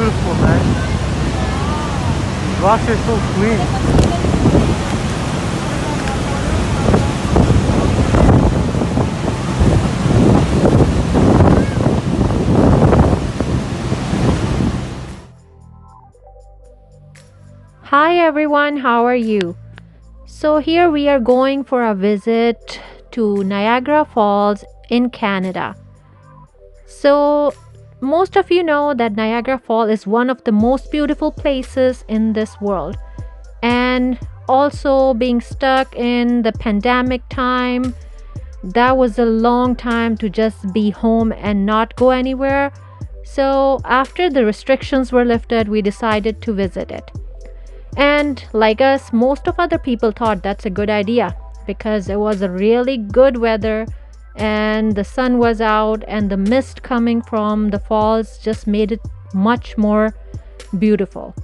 beautiful, man. Water is so clean. Hi everyone, how are you? So, here we are going for a visit to Niagara Falls in Canada. So, most of you know that Niagara Falls is one of the most beautiful places in this world. And also, being stuck in the pandemic time, that was a long time to just be home and not go anywhere. So, after the restrictions were lifted, we decided to visit it. And like us, most of other people thought that's a good idea because it was a really good weather and the sun was out and the mist coming from the falls just made it much more beautiful.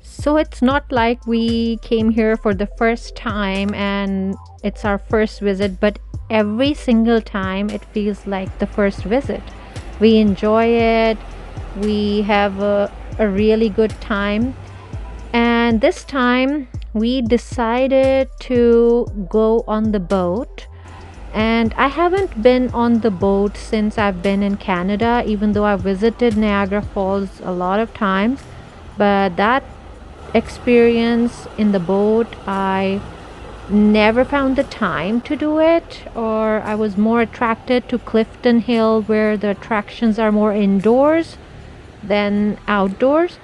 So it's not like we came here for the first time and it's our first visit, but every single time it feels like the first visit. We enjoy it, we have a really good time, and this time we decided to go on the boat. And I haven't been on the boat since I've been in Canada, even though I visited Niagara Falls a lot of times. But that experience in the boat, I never found the time to do it, or I was more attracted to Clifton Hill, where the attractions are more indoors than outdoors.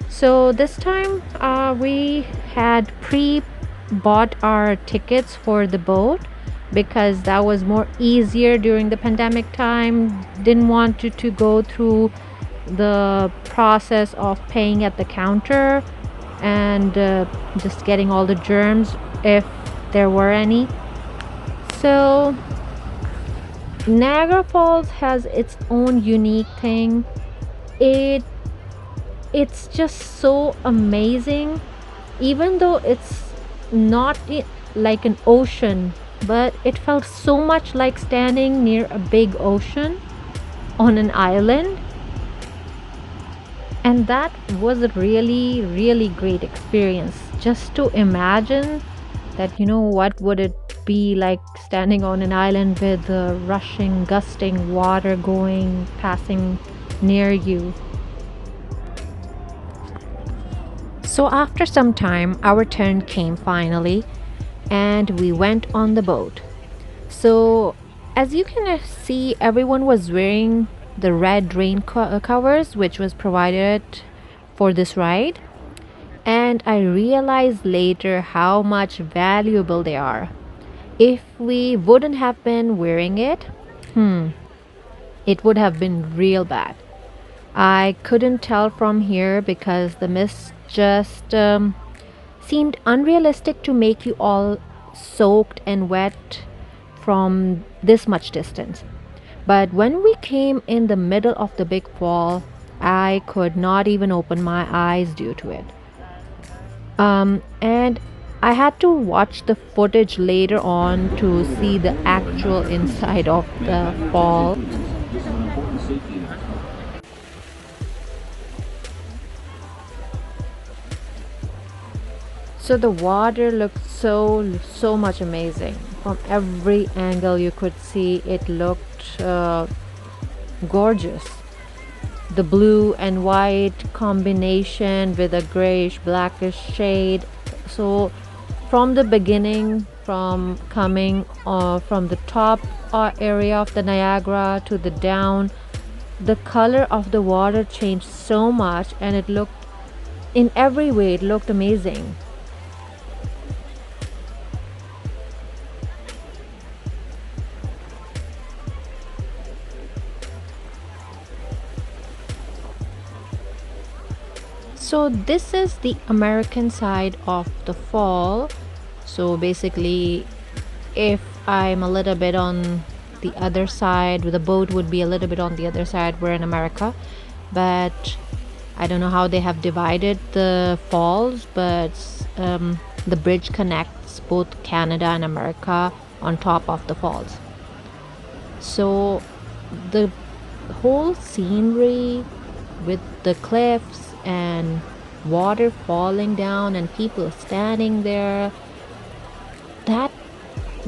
So this time we had pre bought our tickets for the boat because that was more easier during the pandemic time. Didn't want to go through the process of paying at the counter and just getting all the germs if there were any. So, Niagara Falls has its own unique thing. It it's just so amazing, even though it's not like an ocean, but it felt so much like standing near a big ocean on an island, and that was a really great experience. Just to imagine that, what would it be like standing on an island with the rushing gusting water going passing near you. So after some time our turn came finally, and we went on the boat. So as you can see, everyone was wearing the red covers which was provided for this ride, and I realized later how much valuable they are. If we wouldn't have been wearing it, it would have been real bad. I couldn't tell from here because the mist just seemed unrealistic to make you all soaked and wet from this much distance. But when we came in the middle of the big fall, I could not even open my eyes due to it. And I had to watch the footage later on to see the actual inside of the fall. So the water looked so much amazing. From every angle you could see, it looked gorgeous. The blue and white combination with a grayish blackish shade. So from the beginning, from coming from the top area of the Niagara to the down, the color of the water changed so much, and it looked, in every way it looked amazing. So this is the American side of the fall. So basically, if I'm a little bit on the other side, the boat would be a little bit on the other side, we're in America. But I don't know how they have divided the falls, but the bridge connects both Canada and America. on top of the falls. So the whole scenery with the cliffs and water falling down and people standing there, that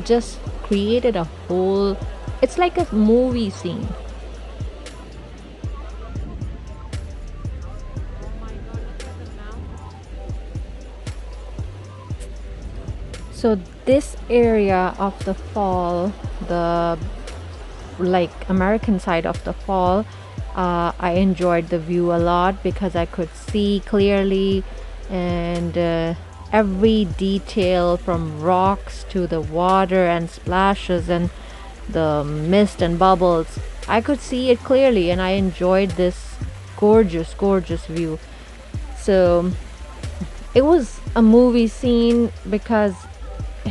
just created a whole, it's like a movie scene. So this area of the fall, the like American side of the fall, I enjoyed the view a lot because I could see clearly, and every detail from rocks to the water and splashes and the mist and bubbles, I could see it clearly, and I enjoyed this gorgeous, gorgeous view. So it was a movie scene because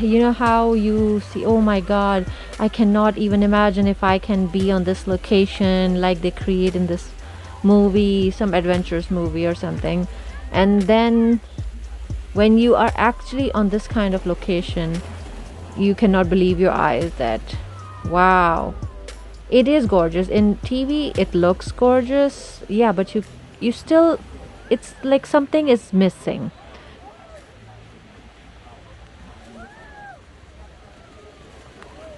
you know how you see, oh my god, I cannot even imagine if I can be on this location like they create in this movie, some adventures movie or something. And then when you are actually on this kind of location, you cannot believe your eyes that wow, it is gorgeous. In TV it looks gorgeous, yeah, but you still, it's like something is missing.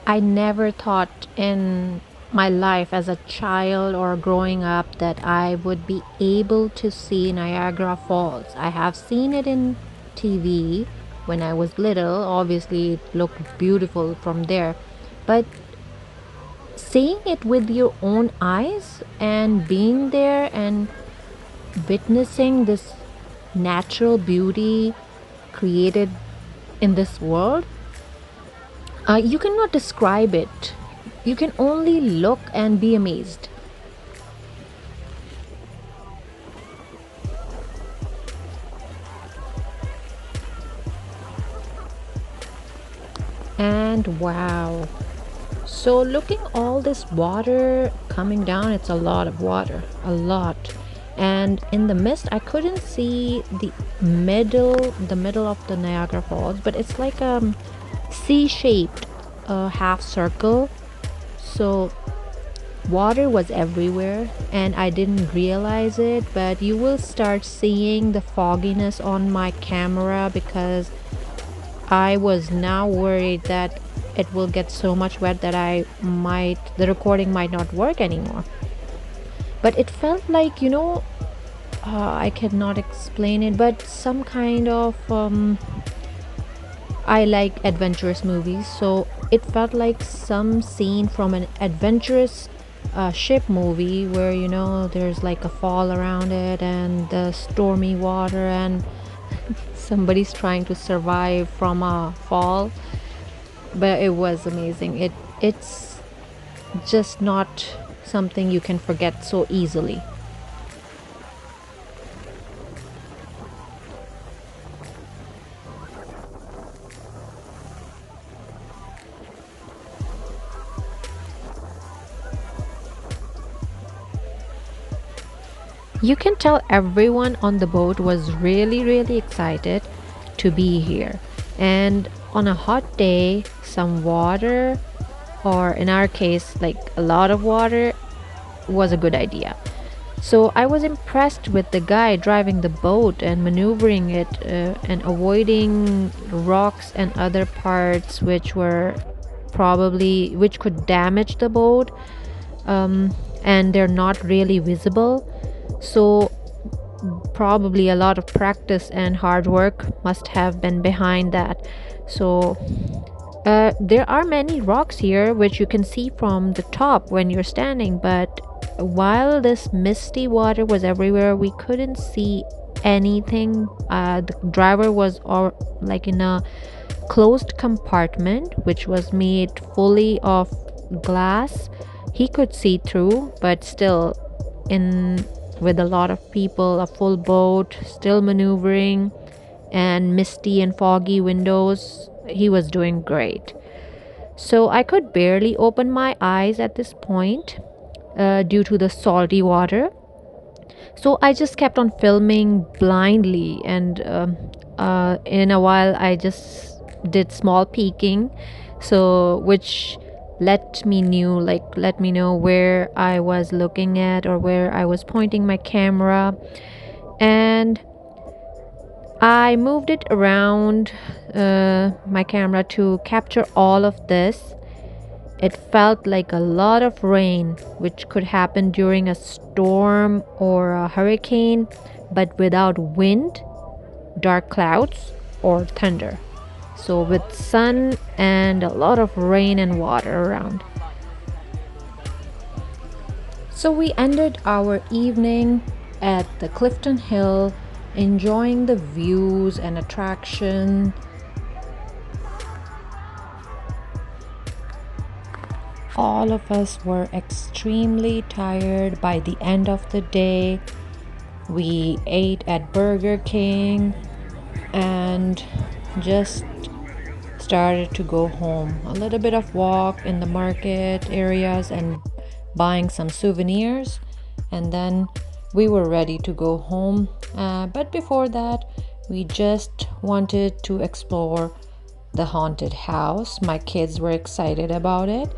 I never thought in my life as a child or growing up that I would be able to see Niagara Falls. I have seen it in TV when I was little. Obviously, it looked beautiful from there. But seeing it with your own eyes and being there and witnessing this natural beauty created in this world, you cannot describe it. You can only look and be amazed. And wow. So looking all this water coming down, it's a lot of water, a lot. And in the mist, I couldn't see the middle of the Niagara Falls, but it's like a C-shaped half circle. So water was everywhere and I didn't realize it, but you will start seeing the fogginess on my camera because I was now worried that it will get so much wet that the recording might not work anymore. But it felt like, I cannot explain it, but some kind of I like adventurous movies, so it felt like some scene from an adventurous ship movie where there's like a fall around it and the stormy water and somebody's trying to survive from a fall. But it was amazing. It's just not something you can forget so easily. You can tell everyone on the boat was really, really excited to be here. And on a hot day, some water, or in our case, like a lot of water, was a good idea. So I was impressed with the guy driving the boat and maneuvering it and avoiding rocks and other parts which could damage the boat, and they're not really visible. So probably a lot of practice and hard work must have been behind that. So there are many rocks here which you can see from the top when you're standing, but while this misty water was everywhere, we couldn't see anything. The driver was like in a closed compartment which was made fully of glass. He could see through, but still, in with a lot of people, a full boat, still maneuvering, and misty and foggy windows, he was doing great. So I could barely open my eyes at this point due to the salty water. So I just kept on filming blindly, and in a while I just did small peeking So which let me know where I was looking at or where I was pointing my camera. And I moved it around my camera to capture all of this. It felt like a lot of rain, which could happen during a storm or a hurricane, but without wind, dark clouds, or thunder. So, with sun and a lot of rain and water around. So, we ended our evening at the Clifton Hill, enjoying the views and attraction. All of us were extremely tired by the end of the day. We ate at Burger King and just started to go home. A little bit of walk in the market areas and buying some souvenirs, and then we were ready to go home. But before that, we just wanted to explore the haunted house. My kids were excited about it.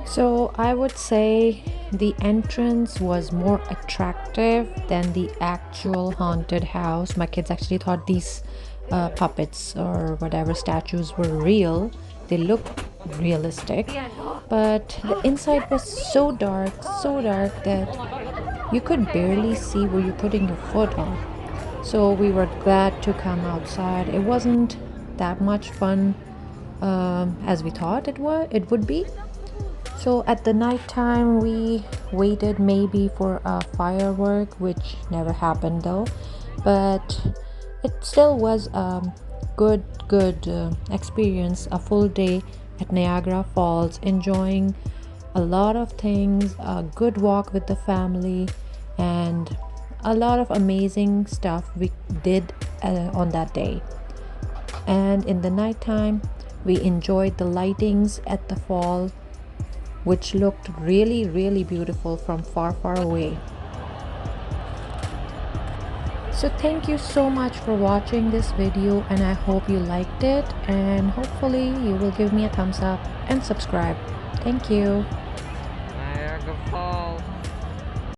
So I would say the entrance was more attractive than the actual haunted house. My kids actually thought these puppets or whatever statues were real. They looked realistic, but the inside was so dark that you could barely see where you're putting your foot on. So we were glad to come outside. It wasn't that much fun as we thought it would be. So at the night time, we waited maybe for a firework, which never happened though. But it still was a good experience. A full day at Niagara Falls, enjoying a lot of things, a good walk with the family, and a lot of amazing stuff we did on that day. And in the nighttime, we enjoyed the lightings at the fall, which looked really beautiful from far away. So thank you so much for watching this video, and I hope you liked it, and hopefully you will give me a thumbs up and subscribe. Thank you.